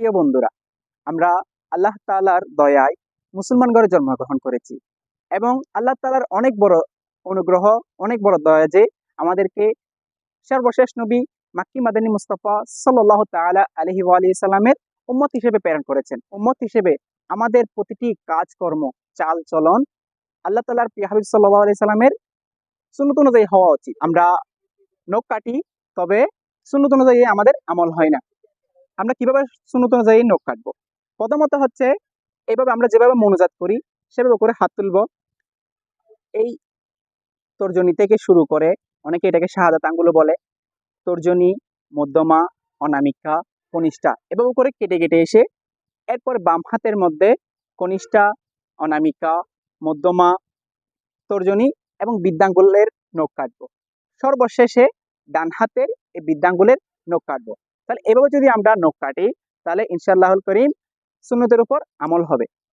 প্রিয় বন্ধুরা, আমরা আল্লাহ তাআলার দয়ায় মুসলমান ঘরে জন্মগ্রহণ করেছি এবং আল্লাহ তাআলার অনেক বড় অনুগ্রহ, অনেক বড় দয়া যে আমাদেরকে সর্বশেষ নবী মাক্কি মাদানী মুস্তাফা সাল্লাল্লাহু তাআলা আলাইহি ওয়া আলিহি সাল্লামের উম্মত হিসেবে প্রেরণ করেছেন। উম্মত হিসেবে আমাদের প্রতিটি কাজকর্ম, চাল চলন আল্লাহ তাআলার প্রিয় হাবিব সাল্লাল্লাহু আলাইহি সাল্লামের সুন্নত অনুযায়ী হওয়া উচিত। আমরা নখ কাটি, তবে সুন্নত অনুযায়ী আমাদের আমল হয় না। আমরা কিভাবে সুন্নত অনুযায়ী নখ কাটবো? প্রথমত হচ্ছে, এইভাবে আমরা যেভাবে মনোজাত করি সেভাবে করে হাত তুলবো। এই তর্জনী থেকে শুরু করে, অনেকে এটাকে শাহাদাত আঙ্গুলও বলে, তর্জনী, মধ্যমা, অনামিকা, কনিষ্ঠা, এভাবে করে কেটে কেটে এসে এরপর বাম হাতের মধ্যে কনিষ্ঠা, অনামিকা, মধ্যমা, তর্জনী এবং বৃদ্ধাঙ্গুলের নখ কাটবো। সর্বশেষে ডান হাতের এই বৃদ্ধাঙ্গুলের নখ কাটবো। তাহলে এভাবে যদি আমরা নখ কাটি, তাহলে ইনশাআল্লাহুল করিম সুন্নতের উপর আমল হবে।